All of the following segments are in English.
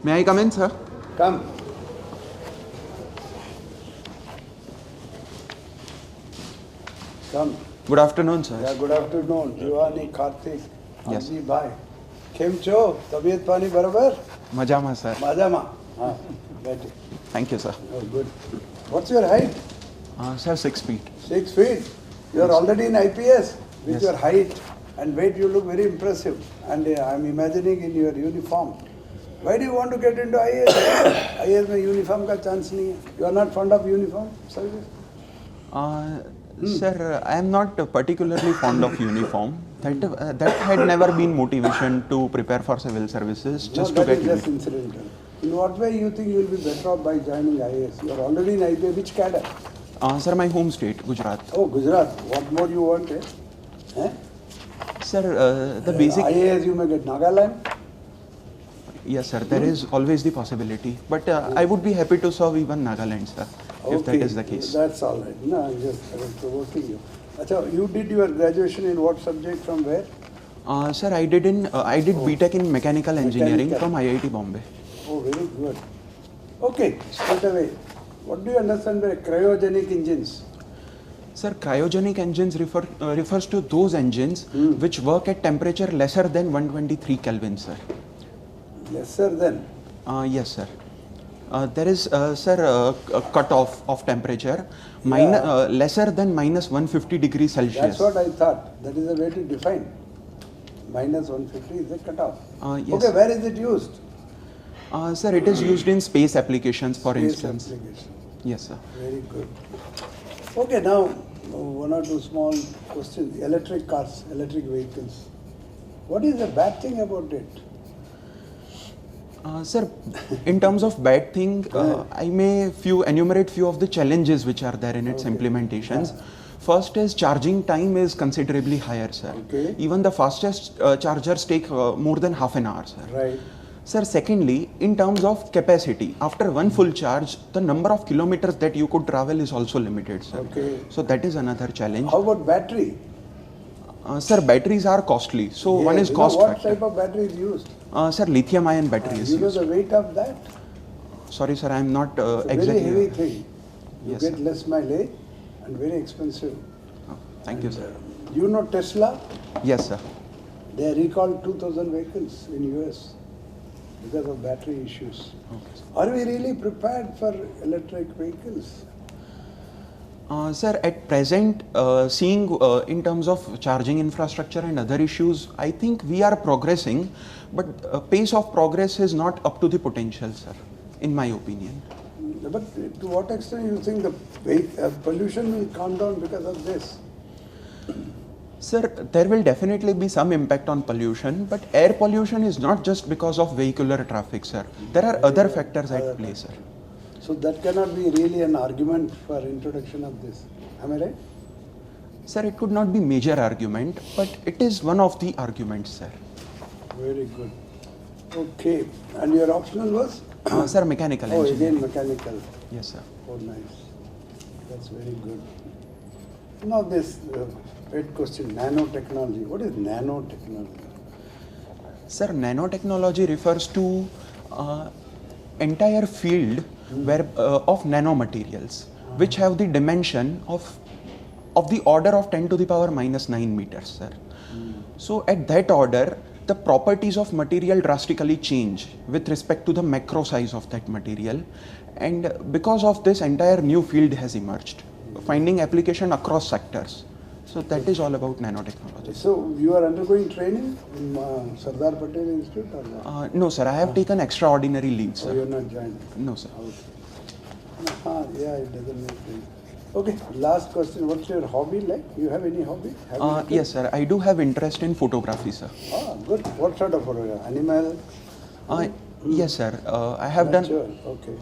May I come in, sir? Come. Come. Good afternoon, sir. Yeah, good afternoon. Jivani, Karthik, Yes. Anji bhai. કેમ છો? તબિયત પાણી બરાબર? મજામાં, sir. મજામાં. હા, બેઠી. Thank you, sir. Oh, good. What's your height? Sir, 6 feet. 6 feet. You're already in IPS. With Yes. your height and weight, you look very impressive. And I'm imagining in your uniform. Why do you want to get into IAS? IAS में uniform का chance नहीं है. You are not fond of uniform service? Sir, I am not particularly fond of uniform. That had never been motivation to prepare for civil services, just No, to that get is just incidental. In what way you think you will be better off by joining IAS? You are already in IPS. Which cadre? Sir, my home state, Gujarat. Oh, Gujarat. What more you want? Eh? Sir, the basic... IAS you may get Nagaland. Yes, sir, there is always the possibility. But I would be happy to serve even Nagaland, sir, if that is the case. That's all right. No, I was provoking you. Achha, you did your graduation in what subject from where? Sir, I did BTech in mechanical engineering Mechanical. from IIT Bombay. Oh, very good. Okay, straight away. What do you understand by cryogenic engines? Sir, cryogenic engines refers to those engines which work at temperature lesser than 123 Kelvin, sir. Lesser than? Yes, sir. There is, sir, a cutoff of temperature lesser than minus 150 degrees Celsius. That's what I thought. That is the way to define. Minus 150 is the cutoff. Yes. Okay, where is it used? Sir, it is used in space applications, for Space instance. application. Yes, sir. Very good. Okay, now one or two small questions. Electric cars, electric vehicles. What is the bad thing about it? Sir, in terms of bad thing, I may enumerate few of the challenges which are there in its implementations. First is charging time is considerably higher, sir. Okay. Even the fastest chargers take more than half an hour, sir. Right. Sir, secondly, in terms of capacity, after one full charge, the number of kilometers that you could travel is also limited, sir. Okay. So that is another challenge. How about battery? Sir, batteries are costly. So one is cost what factor. type of battery is used? Sir, lithium ion battery is You know used. the weight of that? Sorry, sir, I am not It's a exactly. very heavy thing. You Yes, get sir. less mileage and very expensive. Thank you, sir. You know Tesla? Yes, sir. They recalled 2,000 vehicles in US because of battery issues. Okay, sir. Are we really prepared for electric vehicles? Sir, at present, seeing in terms of charging infrastructure and other issues, I think we are progressing, but pace of progress is not up to the potential, sir, in my opinion. But to what extent you think the pollution will calm down because of this? Sir, there will definitely be some impact on pollution, but air pollution is not just because of vehicular traffic, sir. There are other factors at play, sir. So that cannot be really an argument for introduction of this. Am I right? Sir, it could not be major argument, but it is one of the arguments, sir. Very good. Okay. And your optional was? Sir, mechanical Oh, engineering. again mechanical. Yes, sir. Oh, nice. That's very good. Now this pet question, nanotechnology. What is nanotechnology? Sir, nanotechnology refers to entire field of nanomaterials, which have the dimension of the order of 10 to the power minus 9 meters, sir. So at that order, the properties of material drastically change with respect to the macro size of that material, and because of this, entire new field has emerged, finding application across sectors. So that is all about nanotechnology. So you are undergoing training in Sardar Patel Institute or what? No, sir, I have taken extraordinary leave, Oh, sir. you are not joined? No, sir. Yeah, it doesn't make sense. Okay, last question. What's your hobby like? You have any hobby? Yes, sir. I do have interest in photography, sir. Ah, good. What sort of photography? Animal? Yes, sir. I have done. Nature? Okay.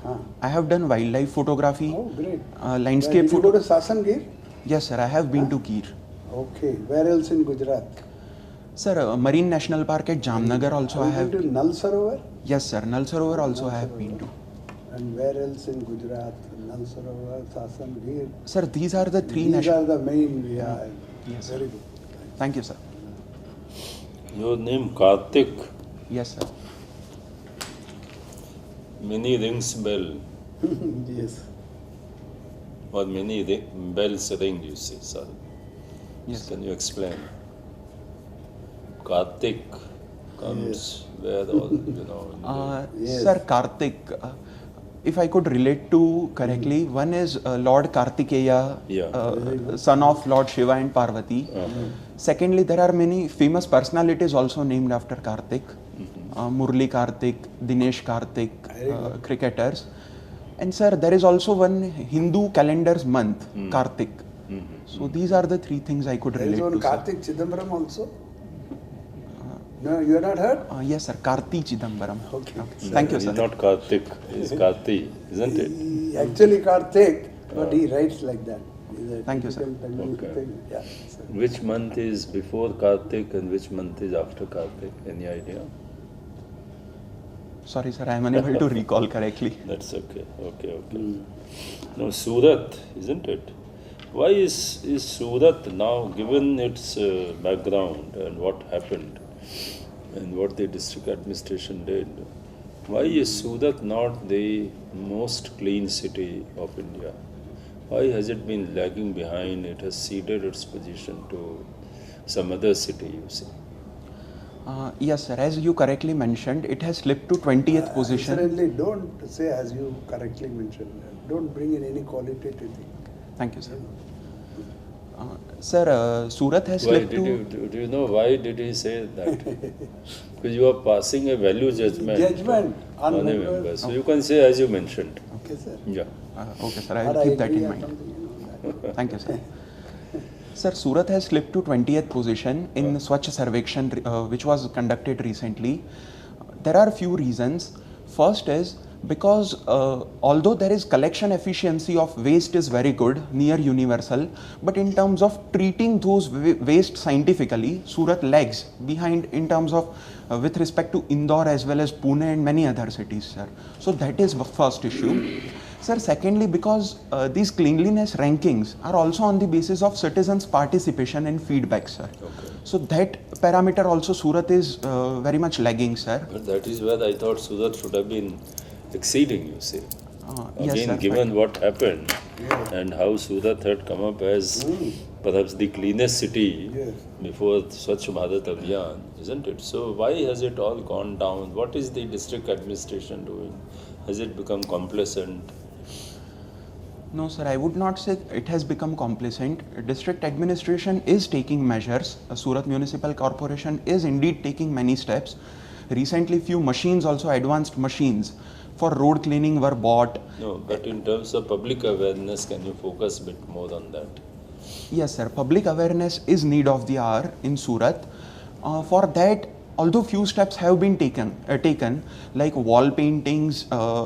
I have done wildlife photography, Oh, great. landscape Did you go photo. to Sasangir? Yes, sir. I have been to Gir. Okay. Where else in Gujarat? Sir, Marine National Park at Jamnagar also I have. Been to Nal Sarovar? Yes, sir. Nal Sarovar also I have been to. And where else in Gujarat? Nal Sarovar, Sasangir. Sir, these are the three These national. are the main. Yeah. Yes, Very good. Thank you, sir. Your name Karthik. Yes, sir. many rings bell, Yes. or many bells ring, you see, sorry. Yes. Can you explain? Kartik comes where all, in the- Yes. Sir, Kartik, if I could relate to correctly, one is Lord Kartikeya, Yeah. son of Lord Shiva and Parvati. Secondly, there are many famous personalities also named after Kartik. Murli Kartik, Dinesh Kartik, cricketers. And sir, there is also one Hindu calendar's month, Kartik. So these are the three things I could There relate is one to. Sir. Kartik Chidambaram also. No, you have not heard? Yes, sir, Karti Chidambaram. Okay. Thank you, He's sir. not Kartik, he's Karti, isn't it? He actually Kartik, but he writes like that. He's a Thank you, sir. typical Tamil Okay. thing. Yeah. So, Which month is before Kartik and which month is after Kartik? Any idea? Sorry, sir, I am unable to recall correctly. That's okay. No, Surat, isn't it? Why is Surat now, given its background and what happened and what the district administration did, why is Surat not the most clean city of India? Why has it been lagging behind? It has ceded its position to some other city, you see. Yes, sir, as you correctly mentioned, it has slipped to 20th position. Incidentally, don't say as you correctly mentioned. Don't bring in any qualitative thing. Thank you, sir. Sir, Surat has Why slipped did to... you, do you know why did he say that? Because you are passing a value judgment Judgment on on a members. member. So you can say as you mentioned. Okay, sir. Yeah. Okay, sir, I Or will keep that agree in or mind. something, you know, that. Thank you, sir. Sir, Surat has slipped to 20th position in Swachh Sarvekshan, which was conducted recently. There are few reasons. First is because although there is collection efficiency of waste is very good, near universal, but in terms of treating those waste scientifically, Surat lags behind in terms of with respect to Indore as well as Pune and many other cities, sir. So that is the first issue. Sir, secondly, because these cleanliness rankings are also on the basis of citizens' participation and feedback, sir. Okay. So that parameter also Surat is very much lagging, sir. But that is where I thought Surat should have been exceeding, you see. Yes, Again, sir. given what happened and how Surat had come up as perhaps the cleanest city Yes. before Swachh Bharat Abhiyan, isn't it? So why has it all gone down? What is the district administration doing? Has it become complacent? No, sir, I would not say it has become complacent. District administration is taking measures. Surat Municipal Corporation is indeed taking many steps. Recently, few machines, also advanced machines for road cleaning, were bought. No, but in terms of public awareness, can you focus a bit more on that? Yes, sir. Public awareness is need of the hour in Surat. For that, although few steps have been taken like wall paintings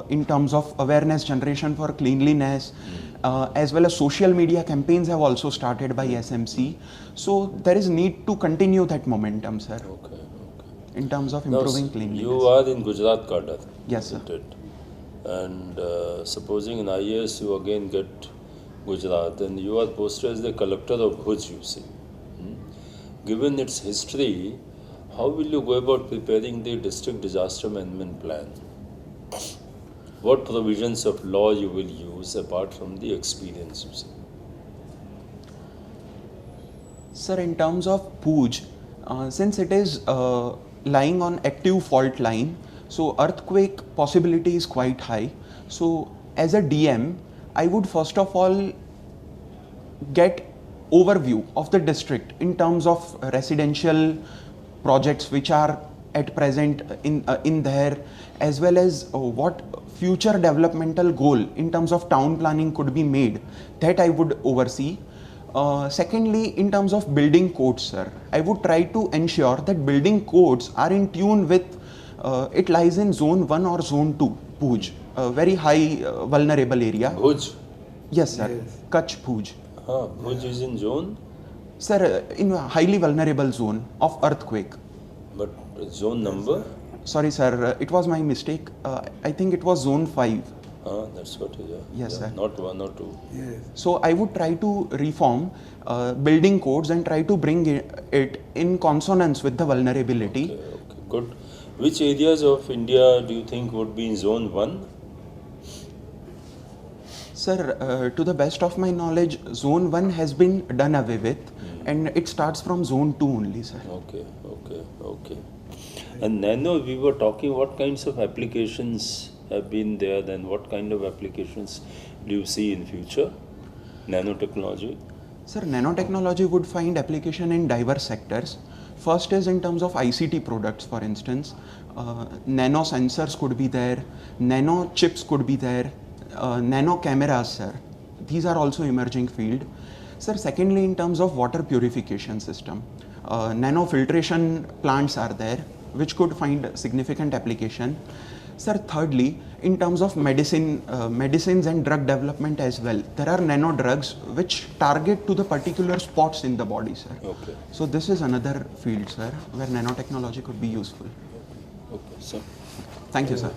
in terms of awareness generation for cleanliness, as well as social media campaigns have also started by SMC. So there is need to continue that momentum, sir, Okay. in terms of Now, improving cleanliness. you are in Gujarat cadre, Yes, sir. isn't it? And supposing in IAS you again get Gujarat and you are posted as the collector of Bhuj, you see. Given its history, how will you go about preparing the district disaster management plan? What provisions of law you will use apart from the experience, you see? Sir, in terms of Bhuj, since it is lying on active fault line, so earthquake possibility is quite high. So as a DM, I would first of all get overview of the district in terms of residential projects which are at present in there, as well as what future developmental goal in terms of town planning could be made, that I would oversee. Secondly, in terms of building codes, sir, I would try to ensure that building codes are in tune with it lies in zone 1 or zone 2, Bhuj, a very high vulnerable area. Bhuj? Yes, sir. Yes. Kutch, Bhuj. Bhuj is in zone, Sir, in a highly vulnerable zone of earthquake. but zone number? Sorry, sir, it was my mistake. I think it was zone 5. That's what it is. Yes, sir. Not 1 or 2. Yes. So I would try to reform building codes and try to bring it in consonance with the vulnerability. Okay, good. Which areas of India do you think would be in zone 1? Sir, to the best of my knowledge, zone 1 has been done away with, and it starts from zone 2 only, sir. Okay. And nano, we were talking what kinds of applications have been there, then what kind of applications do you see in future? Nanotechnology? Sir, nanotechnology would find application in diverse sectors. First is in terms of ICT products, for instance. Nano sensors could be there, nano chips could be there, nano cameras, sir. These are also emerging field. Sir, secondly, in terms of water purification system, nano filtration plants are there, which could find significant application. Sir, thirdly, in terms of medicines and drug development as well, there are nano drugs which target to the particular spots in the body, sir. Okay. So this is another field, sir, where nanotechnology could be useful. Okay, so Thank you, sir.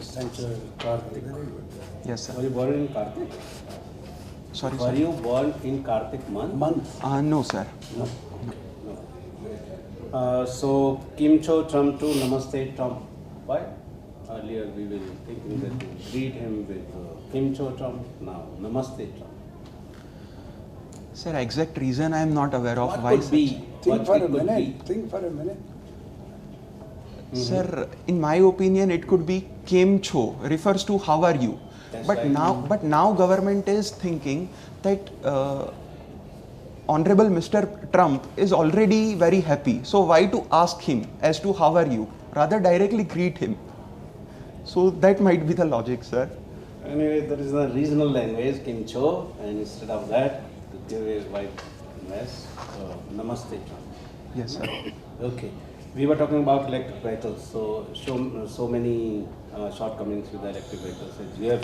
Thank you. Kartik. Yes, Were sir. you born in Kartik? Sorry, Were sir. you born in Kartik month? Month. No, sir. No. So Kim Cho Trump to Namaste Trump. Why? Earlier we were thinking that you greet him with Kim Cho Trump. Now Namaste Trump. Sir, exact reason I am not aware of What why. could be? Think What for it a could minute. be? Think for a minute. Sir, in my opinion, it could be Kem Cho, refers to how are you. That's But right. now government is thinking that Honorable Mr. Trump is already very happy. So why to ask him as to how are you? Rather directly greet him. So that might be the logic, sir. Anyway, there is a regional language, Kim Cho, and instead of that, to give his wife mess, Namaste Trump. Yes, sir. Okay. We were talking about electric vehicles, so many shortcomings with the electric vehicles. It's here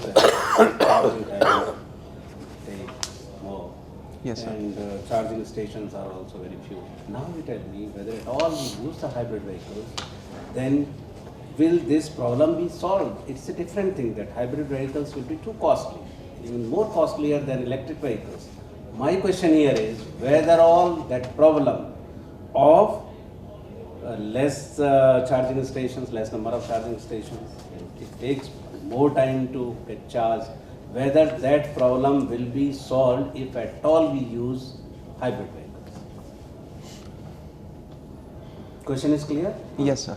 charging time take more. Yes, sir. And charging stations are also very few. Now you tell me whether at all we use the hybrid vehicles, then will this problem be solved? It's a different thing that hybrid vehicles will be too costly, even more costlier than electric vehicles. My question here is whether all that problem of less charging stations, less number of charging stations, and it takes more time to get charged, whether that problem will be solved if at all we use hybrid vehicles. Question is clear? Yes, sir.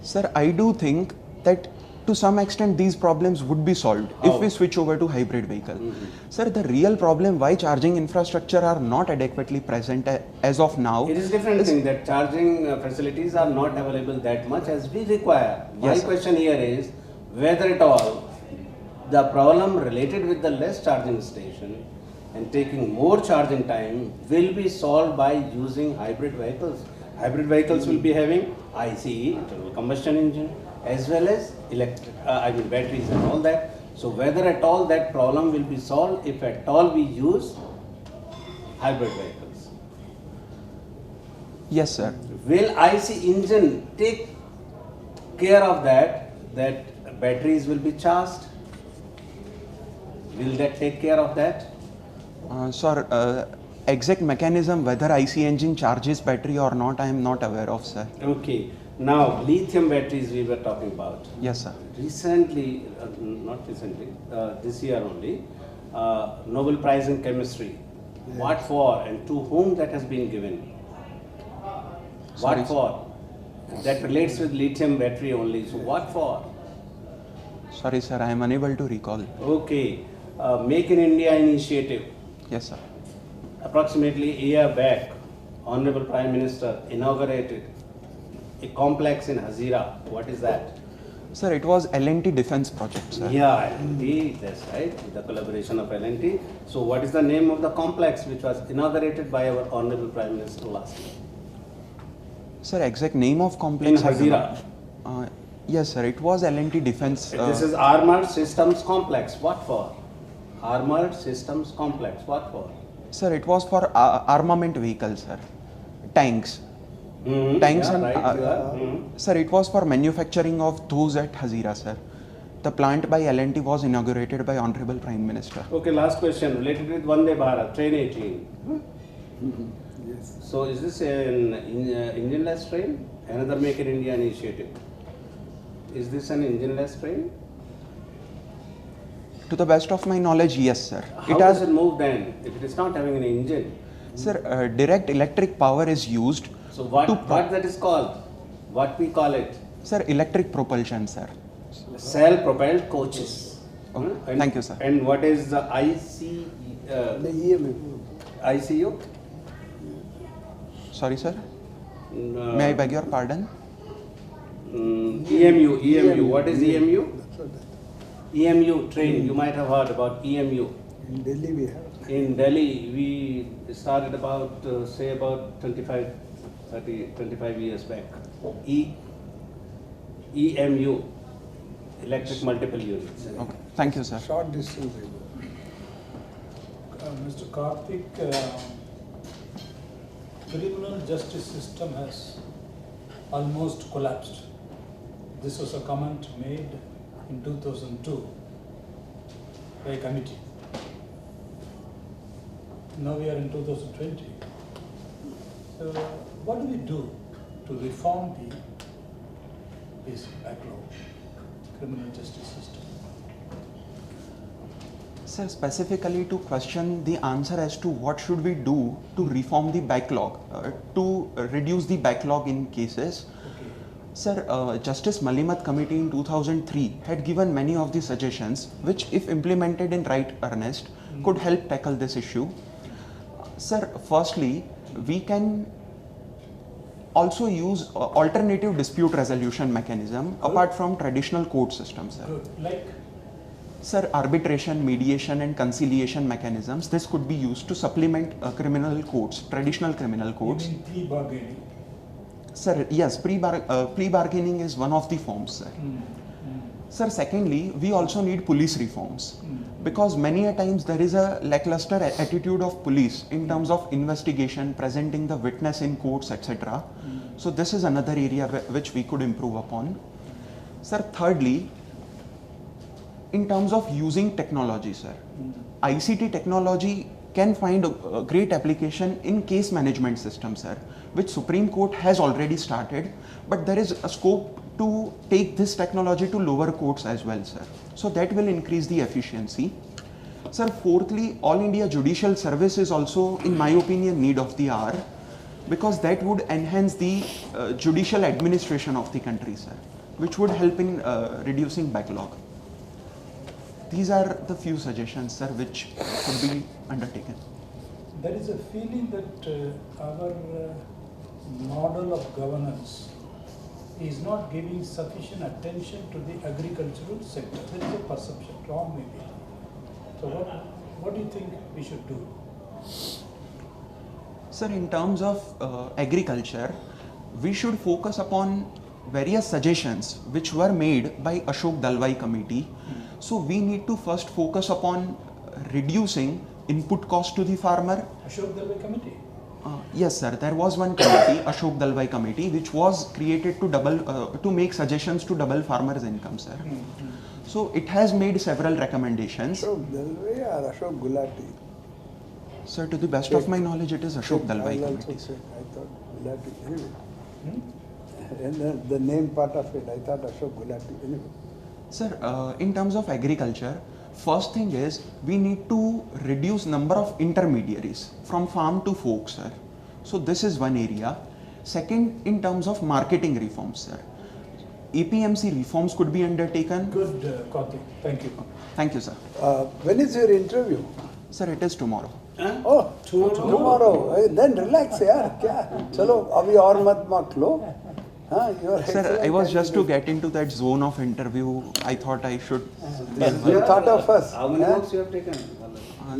Sir, I do think that to some extent these problems would be solved How? if we switch over to hybrid vehicle. Sir, the real problem why charging infrastructure are not adequately present as of now. It is different thing that charging facilities are not available that much as we require. My Yes, sir. question here is whether at all the problem related with the less charging station and taking more charging time will be solved by using hybrid vehicles. Hybrid vehicles will be having ICE, internal combustion engine, as well as batteries and all that. So whether at all that problem will be solved if at all we use hybrid vehicles. Yes, sir. Will IC engine take care of that batteries will be charged? Will that take care of that? Sir, exact mechanism whether IC engine charges battery or not, I am not aware of, sir. Okay. Now, lithium batteries we were talking about. Yes, sir. Recently, not recently, this year only, Nobel Prize in Chemistry. What for and to whom that has been given? Sorry, What for? That relates with lithium battery only. So what for? Sorry, sir, I am unable to recall. Okay. Make in India initiative. Yes, sir. Approximately a year back, Honorable Prime Minister inaugurated a complex in Hazira. What is that? Sir, it was L&T defense project, sir. Yeah, L&T, that's right, with the collaboration of L&T. So what is the name of the complex which was inaugurated by our Honorable Prime Minister last year? Sir, exact name of complex. In I do Hazira. not- yes, sir, it was L&T defense. This is Armored Systems Complex. What for? Armored Systems Complex. What for? Sir, it was for armament vehicles, sir. Tanks. Tanks yeah, and right, you are. sir, it was for manufacturing of those at Hazira, sir. The plant by L&T was inaugurated by Honorable Prime Minister. Okay, last question related with Vande Bharat, Train 18. Yes. So is this an engineless train? Another Make in India initiative. Is this an engineless train? To the best of my knowledge, yes, sir. How does it move then if it is not having an engine? Sir, direct electric power is used. So what that is called? What we call it? Sir, electric propulsion, sir. Self-propelled coaches. Okay. And- Thank you, sir. And what is the The EMF. ICU? Sorry, sir. May I beg your pardon? EMU. What is EMU? That's what that- EMU train. You might have heard about EMU. In Delhi we have. In Delhi, we started about, say about 25 years back. EMU, electric multiple units. Okay. Thank you, sir. Short distance. Mr. Karthik, criminal justice system has almost collapsed. This was a comment made in 2002 by a committee. Now we are in 2020. So what do we do to reform this backlog, criminal justice system? Sir, specifically to question the answer as to what should we do to reform the backlog, to reduce the backlog in cases. Okay. Sir, Justice Malimat Committee in 2003 had given many of the suggestions which, if implemented in right earnest, could help tackle this issue. Sir, firstly, we can also use alternative dispute resolution mechanism apart from traditional court systems, sir. Good. Like, Sir, arbitration, mediation and conciliation mechanisms, this could be used to supplement criminal courts, traditional criminal you courts. mean plea bargaining? Sir, yes, plea bargaining is one of the forms, sir. Sir, secondly, we also need police reforms because many a times there is a lackluster attitude of police in terms of investigation, presenting the witness in courts, etc. So this is another area which we could improve upon. Sir, thirdly, in terms of using technology, sir, ICT technology can find a great application in case management system, sir, which Supreme Court has already started, but there is a scope to take this technology to lower courts as well, sir. So that will increase the efficiency. Sir, fourthly, All India Judicial Service is also, in my opinion, need of the hour because that would enhance the judicial administration of the country, sir, which would help in reducing backlog. These are the few suggestions, sir, which could be undertaken. There is a feeling that our model of governance is not giving sufficient attention to the agricultural sector. There is a perception, wrong maybe. So what do you think we should do? Sir, in terms of agriculture, we should focus upon various suggestions which were made by Ashok Dalwai committee. So we need to first focus upon reducing input cost to the farmer. Ashok Dalwai committee? Yes, sir. There was one committee, Ashok Dalwai committee, which was created to make suggestions to double farmers' income, sir. So it has made several recommendations. Ashok Dalwai or Ashok Gulati? Sir, to the best of my knowledge, it is Ashok Dalwai I also committee. said, I thought Gulati. Anyway. And the name part of it, I thought Ashok Gulati. Anyway. Sir, in terms of agriculture, first thing is we need to reduce number of intermediaries from farm to fork, sir. So this is one area. Second, in terms of marketing reforms, sir. APMC reforms could be undertaken. Good, Karthik. Thank you. Thank you, sir. When is your interview? Sir, it is tomorrow. Oh, tomorrow. Then relax, yaar. Kya? Chalo, abhi aur mat mak lo. Your Sir, I was just to get into that zone of interview. I thought I should. You thought of us. How many marks you have taken?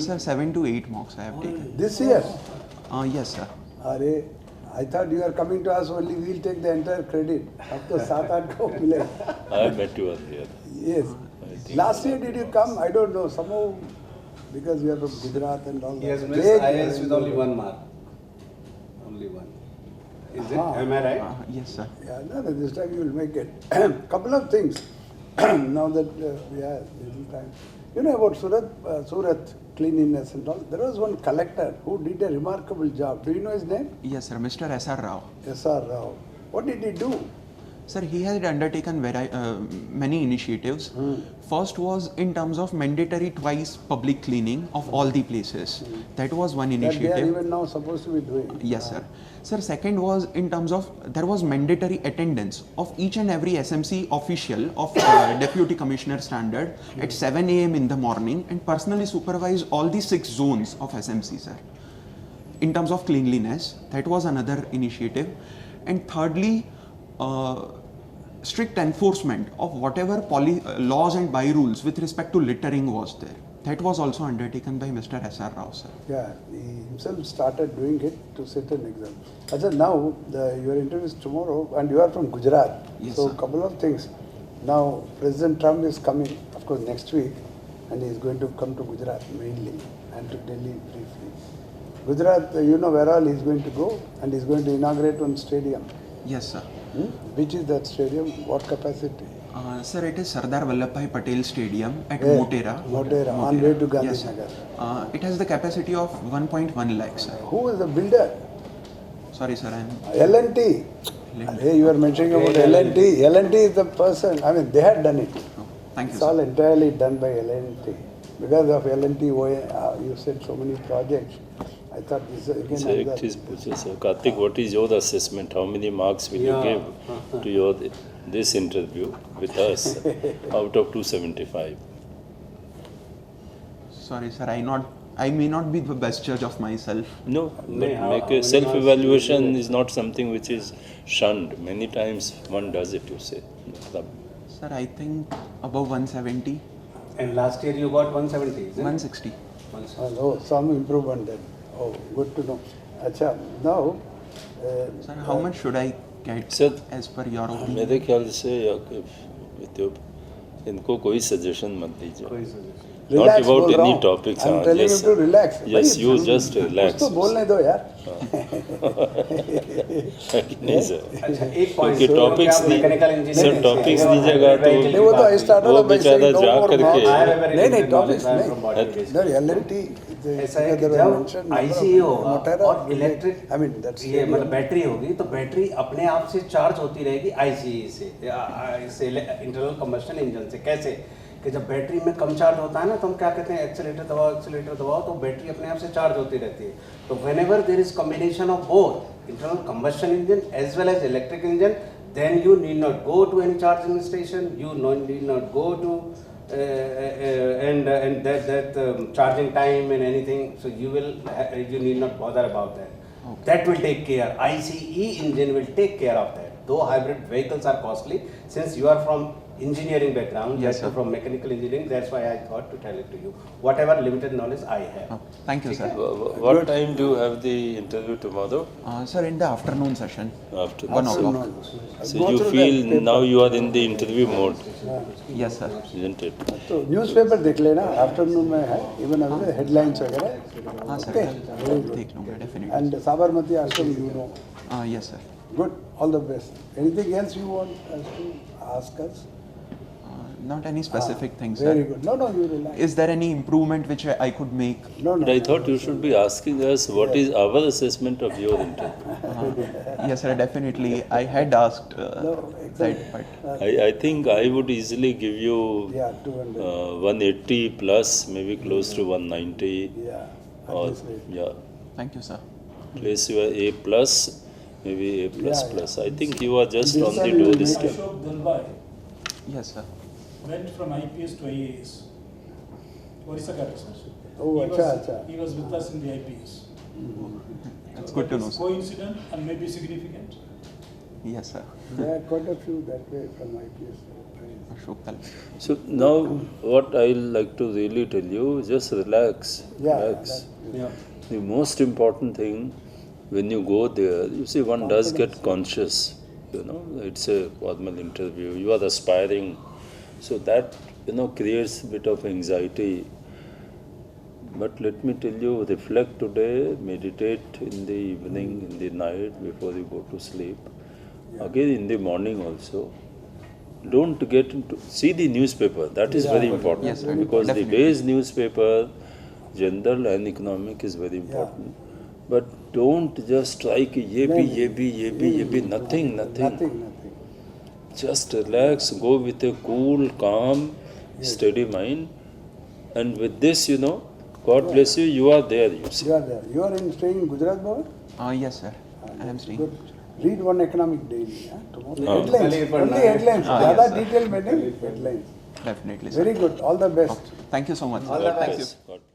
Sir, 7 to 8 marks I have taken. This year? Yes, sir. Arey, I thought you are coming to us only, we'll take the entire credit. Ab to 7-8 ko mile. I met you earlier. Yes. Last year did you come? I don't know. Somehow, because you are from Gujarat and all He has that. missed IAS with only 1 mark. Only 1. Is it? Am I right? Yes, sir. Yeah, no, this time you will make it. Couple of things. Now that we have little time. You know about Surat cleanliness and all. There was one collector who did a remarkable job. Do you know his name? Yes, sir. Mr. S.R. Rao. S.R. Rao. What did he do? Sir, he had undertaken many initiatives. First was in terms of mandatory twice public cleaning of all the places. That was one That they are initiative. even now supposed to be doing. Yes, sir. Sir, second was in terms of there was mandatory attendance of each and every SMC official of Deputy Commissioner standard at 7 a.m. in the morning and personally supervise all the 6 zones of SMC, sir. In terms of cleanliness, that was another initiative. And thirdly, strict enforcement of whatever laws and by rules with respect to littering was there. That was also undertaken by Mr. S.R. Rao, sir. Yeah, he himself started doing it to set an example. Ajay, now your interview is tomorrow and you are from Gujarat. Yes, so sir. couple of things. Now President Trump is coming, of course, next week, and he is going to come to Gujarat mainly and to Delhi briefly. Gujarat, you know where all he is going to go, and he is going to inaugurate one stadium. Yes, sir. Which is that stadium? What capacity? Sir, it is Sardar Vallabhbhai Patel Stadium at Where? Motera. Motera, on way to Yes, sir. Gandhinagar. It has the capacity of 1.1 lakh, sir. Who is the builder? Sorry, sir, I'm... L&T. Hey, you are mentioning about L&T. L&T is the person, I mean, they had done it. Oh, thank you, It's all sir. entirely done by L&T. Because of L&T, you said so many projects. I thought this is again So, another. it is, so Karthik, what is your assessment? How many marks will you give to your this interview with us out of 275? Sorry, sir, I may not be the best judge of myself. No, but how make many a self-evaluation marks? is not something which is shunned. Many times one does it, you say. Sir, I think above 170, And last year you got 170, is it? 160. Oh, some improvement then. Oh, good to know. Acha, now. Sir, how much should I get Sir, as per your opinion? मेरे ख्याल से इनको कोई suggestion मत दीजिए. कोई suggestion? Not Relax, about बोल रहा any हूँ. topics. I'm telling yes, him to relax. Yes, भाई, you just कुछ relax. तो बोलने दो यार. नहीं सर. अच्छा एक पॉइंट क्योंकि topics मैकेनिकल नहीं- इंजीनियरिंग sir, topics दीजिएगा तो नहीं वो तो I started वो off by saying बेचारा no जा more करके marks. नहीं topics नहीं नहीं. No, L&T. ऐसा है कि there were जब mentioned number of ICE होगा Motera, और इलेक्ट्रिक I mean that's ये मतलब बैटरी होगी तो बैटरी अपने आप से चार्ज होती रहेगी ICE से इंटरनल कंबशन इंजन से. कैसे कि जब बैटरी में कम चार्ज होता है ना तो हम क्या कहते हैं एक्सीलरेटर दबाओ तो बैटरी अपने आप से चार्ज होती रहती है. तो whenever there is combination of both internal combustion engine as well as electric engine, then you need not go to any charging station, you need not go to and that charging time and anything, so you need not bother about that. Okay. That will take care. ICE engine will take care of that. Though hybrid vehicles are costly, since you are from engineering background, Yes, you're sir. from mechanical engineering, that's why I thought to tell it to you. Whatever limited knowledge I have. Oh, thank you, sir. What time do you have the interview tomorrow? Sir, in the afternoon session. After 1 that. o'clock. So you feel now you are in the interview mode, Yes, sir. isn't it? तो newspaper देख लेना afternoon में है even अगर headlines वगैरह हाँ sir, Okay. कल देख लूँगा definitely. And Sabarmati Ashram you know Yes, sir. Good all the best anything else you want us to ask us Not any specific things, very sir. Good no you relax Is there any improvement which I could make? no But I thought you should be asking us what is our assessment of your interview. Yes, sir, definitely. I had asked No, exactly. that, but I think I would easily give you yeah 200 180 plus, maybe close to 190. yeah at Or this rate. yeah, thank you, sir. place you are A plus, maybe A plus Yeah, plus. I think you are just This on the time you door will this make time. Ashok Dalbai Yes, sir. went from IPS to IAS. Orissa Karra, sir. Oh, He acha, was- acha. He was with us in the IPS. That's So good to that know, is sir. coincident and maybe significant. Yes, sir. There are quite a few that way from IPS. Ashok Tal. So now what I like to really tell you, just relax. Yeah, Relax. that- The most important thing when you go there, you see one does get conscious. You know, it's a formal interview. You are aspiring, so that creates a bit of anxiety. But let me tell you, reflect today, meditate in the evening, in the night before you go to sleep. Again in the morning also. Don't get into see the newspaper. That is very important Yes, sir. because Definitely. the day's newspaper, general and economic, is very important. But don't just try कि ये भी, nothing. Nothing. Just relax, go with a cool, calm, steady mind. And with this, God bless you, you are there, you see. You are there. You are staying in Gujarat, Bhavan? Yes, sir. I am staying. Good. Read one economic daily. Tomorrow. Ah. Headlines. Only headlines. Zyada detail में नहीं. Headlines. Definitely, sir. Very good. All the best. Thank you so much. All the God best. bless. God bless.